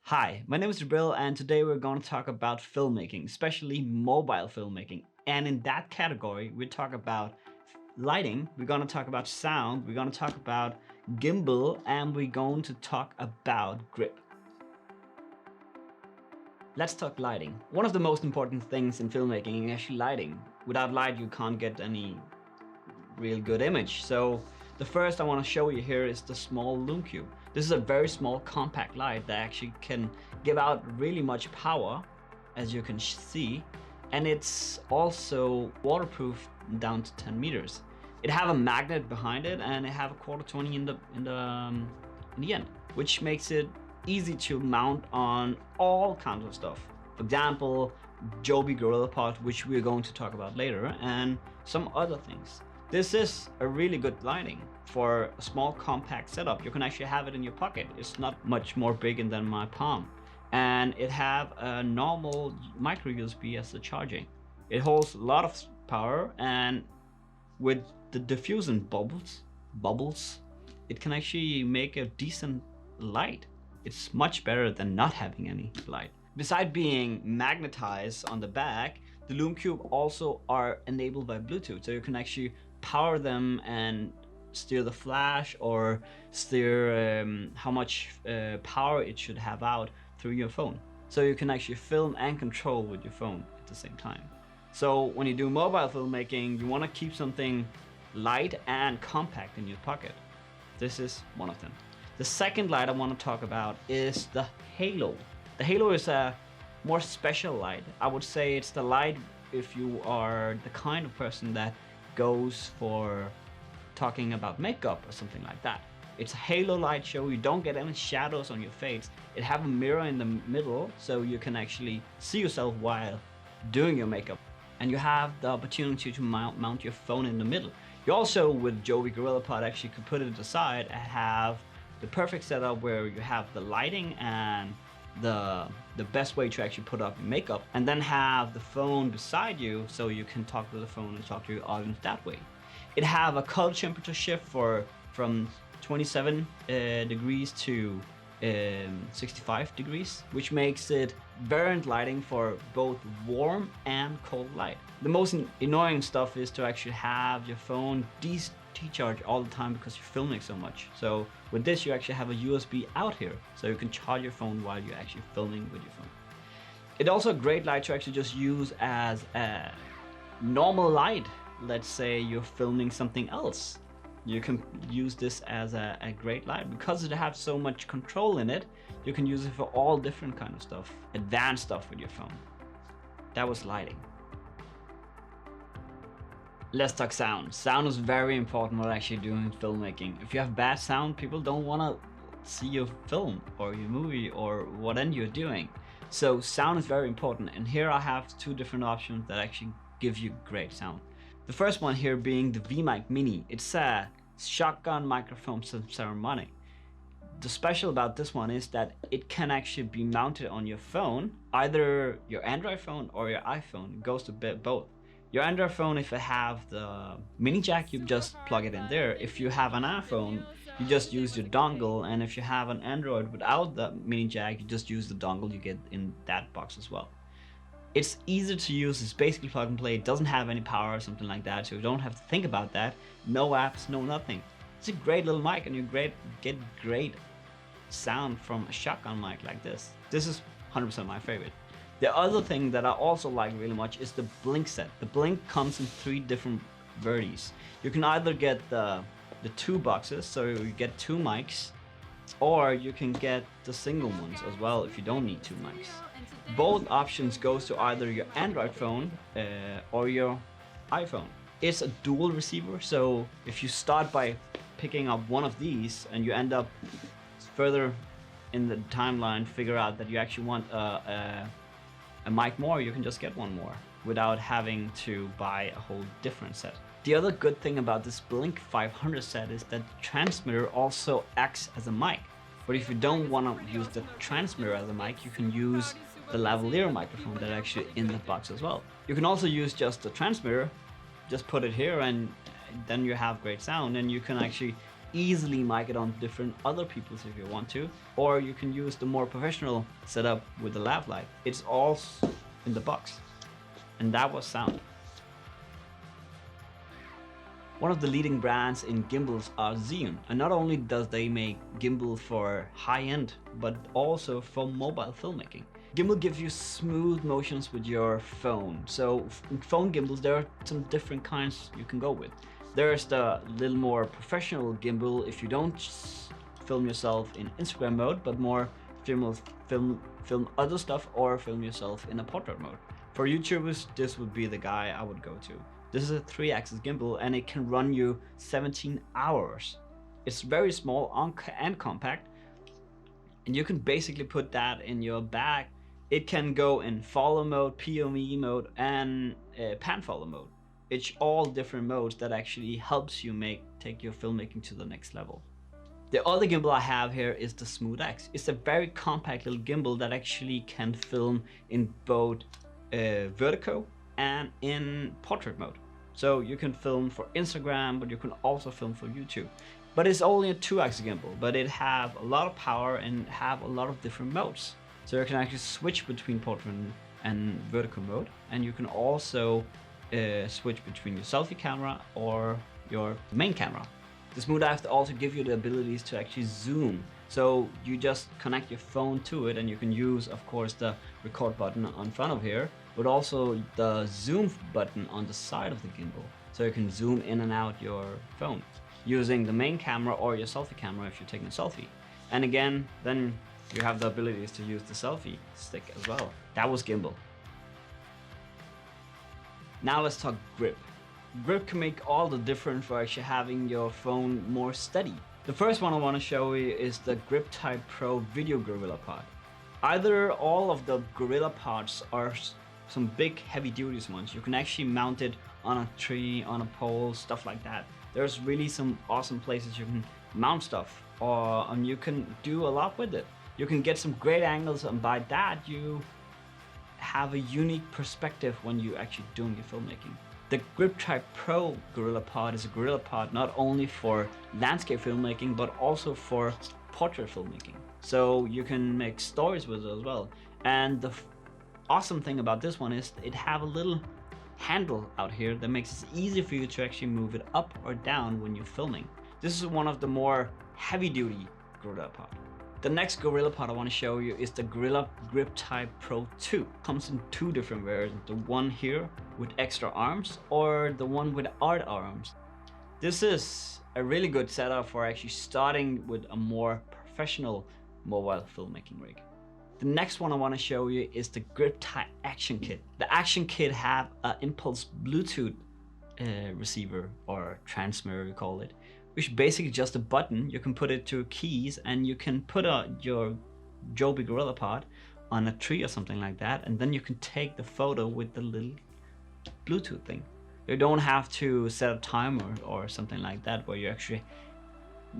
Hi, my name is Jibril and today we're going to talk about filmmaking, especially mobile filmmaking. And in that category, we talk about lighting, we're going to talk about sound, we're going to talk about gimbal, and we're going to talk about grip. Let's talk lighting. One of the most important things in filmmaking is actually lighting. Without light, you can't get any real good image. So the first I want to show you here is the small Lume Cube. This is a very small compact light that actually can give out really much power, as you can see, and it's also waterproof down to 10 meters. It have a magnet behind it and it have a quarter 20 in the end, which makes it easy to mount on all kinds of stuff. For example, Joby Gorilla Pod, which we're going to talk about later, and some other things. This is a really good lighting for a small compact setup. You can actually have it in your pocket. It's not much more bigger than my palm. And it have a normal micro USB as the charging. It holds a lot of power, and with the diffusion bubbles, it can actually make a decent light. It's much better than not having any light. Besides being magnetized on the back, the Lume Cube also are enabled by Bluetooth, so you can actually power them and steer the flash or steer how much power it should have out through your phone. So you can actually film and control with your phone at the same time. So when you do mobile filmmaking, you want to keep something light and compact in your pocket. This is one of them. The second light I want to talk about is the Halo. The Halo is a more special light. I would say it's the light if you are the kind of person that goes for talking about makeup or something like that. It's a halo light show. You don't get any shadows on your face. It have a mirror in the middle so you can actually see yourself while doing your makeup. And you have the opportunity to mount your phone in the middle. You also, with Joby Gorilla Pod, actually could put it aside and have the perfect setup where you have the lighting and the best way to actually put up your makeup, and then have the phone beside you so you can talk to the phone and talk to your audience that way. It have a color temperature shift from 27 degrees to 65 degrees, which makes it variant lighting for both warm and cold light. The most annoying stuff is to actually have your phone charge all the time because you're filming so much. So with this, you actually have a USB out here, so you can charge your phone while you're actually filming with your phone. It's also a great light to actually just use as a normal light. Let's say you're filming something else. You can use this as a great light because it has so much control in it. You can use it for all different kind of stuff, advanced stuff with your phone. That was lighting. Let's talk sound. Sound is very important when actually doing filmmaking. If you have bad sound, people don't want to see your film or your movie or whatever you're doing. So sound is very important, and here I have two different options that actually give you great sound. The first one here being the VMic Mini. It's a shotgun microphone from Saramonic. The special about this one is that it can actually be mounted on your phone, either your Android phone or your iPhone. It goes to both. Your Android phone, if you have the mini jack, you just plug it in there. If you have an iPhone, you just use your dongle, and if you have an Android without the mini jack, you just use the dongle you get in that box as well. It's easy to use. It's basically plug and play. It doesn't have any power or something like that, so you don't have to think about that. No apps, no nothing. It's a great little mic, and you get great sound from a shotgun mic like this. This is 100% my favorite. The other thing that I also like really much is the blink set. The blink comes in 3 different varieties. You can either get the 2 boxes, so you get 2 mics, or you can get the single ones as well if you don't need 2 mics. Both options goes to either your Android phone or your iPhone. It's a dual receiver, so if you start by picking up one of these and you end up further in the timeline, figure out that you actually want a mic more, you can just get one more without having to buy a whole different set. The other good thing about this Blink 500 set is that the transmitter also acts as a mic. But if you don't want to use the transmitter as a mic, you can use the lavalier microphone that actually in the box as well. You can also use just the transmitter, just put it here, and then you have great sound, and you can actually easily mic it on different other people's if you want to, or you can use the more professional setup with the lav light. It's all in the box. And that was sound. One of the leading brands in gimbals are Zhiyun, and not only does they make gimbal for high-end, but also for mobile filmmaking. Gimbal gives you smooth motions with your phone. So in phone gimbals, there are some different kinds you can go with. There's the little more professional gimbal if you don't film yourself in Instagram mode, but more film other stuff or film yourself in a portrait mode. For YouTubers, this would be the guy I would go to. This is a 3-axis gimbal and it can run you 17 hours. It's very small and compact, and you can basically put that in your bag. It can go in follow mode, POV mode, and pan follow mode. It's all different modes that actually helps you take your filmmaking to the next level. The other gimbal I have here is the Smooth X. It's a very compact little gimbal that actually can film in both vertical and in portrait mode. So you can film for Instagram, but you can also film for YouTube. But it's only a 2-axis gimbal, but it have a lot of power and have a lot of different modes. So you can actually switch between portrait and vertical mode, and you can also switch between your selfie camera or your main camera. The Smooth X also give you the abilities to actually zoom. So you just connect your phone to it, and you can use, of course, the record button on front of here, but also the zoom button on the side of the gimbal. So you can zoom in and out your phone using the main camera or your selfie camera if you're taking a selfie. And again, then you have the abilities to use the selfie stick as well. That was gimbal. Now let's talk grip. Grip can make all the difference for actually having your phone more steady. The first one I want to show you is the Grip Type Pro Video Gorilla Pod. Either all of the Gorilla Pods are some big heavy duty ones. You can actually mount it on a tree, on a pole, stuff like that. There's really some awesome places you can mount stuff, and you can do a lot with it. You can get some great angles, and by that you have a unique perspective when you're actually doing your filmmaking. The Grip Type Pro Gorilla Pod is a gorilla pod not only for landscape filmmaking, but also for portrait filmmaking. So you can make stories with it as well. And the awesome thing about this one is it have a little handle out here that makes it easy for you to actually move it up or down when you're filming. This is one of the more heavy duty gorilla pod. The next gorilla pod I want to show you is the Gorilla Grip Type Pro 2. Comes in 2 different variants, the one here with extra arms or the one without arms. This is a really good setup for actually starting with a more professional mobile filmmaking rig. The next one I want to show you is the Grip Type Action Kit. The Action Kit have an impulse Bluetooth receiver or transmitter, we call it, which basically just a button. You can put it to keys, and you can put your Joby Gorilla Pod on a tree or something like that, and then you can take the photo with the little Bluetooth thing. You don't have to set a timer or something like that where you actually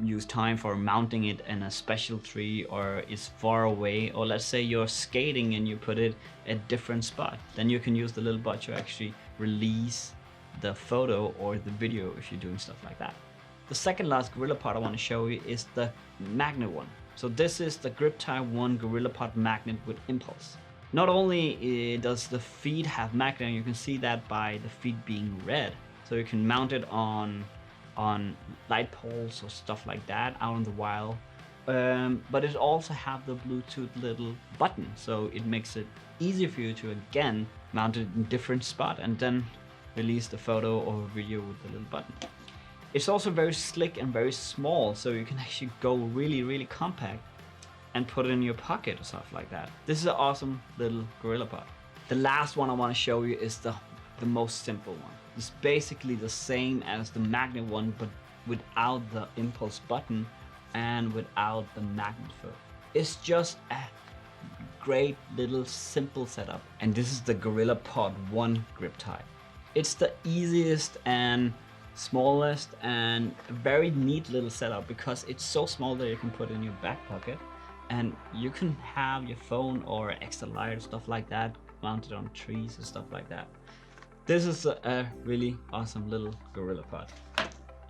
use time for mounting it in a special tree or is far away, or let's say you're skating and you put it at a different spot. Then you can use the little button to actually release the photo or the video if you're doing stuff like that. The second last Gorilla Pod I want to show you is the magnet one. So this is the Grip Type 1 Gorilla Pod magnet with impulse. Not only does the feet have magnet, and you can see that by the feet being red, so you can mount it on light poles or stuff like that out in the wild. But it also have the Bluetooth little button, so it makes it easy for you to again mount it in different spot and then release the photo or video with the little button. It's also very slick and very small, so you can actually go really compact and put it in your pocket or stuff like that. This is an awesome little gorilla pod. The last one I want to show you is the most simple one. It's basically the same as the magnet one, but without the impulse button and without the magnet foot. It's just a great little simple setup, and this is the Gorilla Pod 1 Grip Type. It's the easiest and smallest and very neat little setup because it's so small that you can put in your back pocket, and you can have your phone or extra light or stuff like that mounted on trees and stuff like that. This is a really awesome little gorilla pod.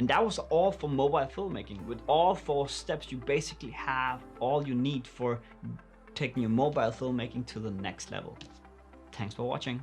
And And that was all for mobile filmmaking. With all 4 steps, you basically have all you need for taking your mobile filmmaking to the next level. Thanks for watching.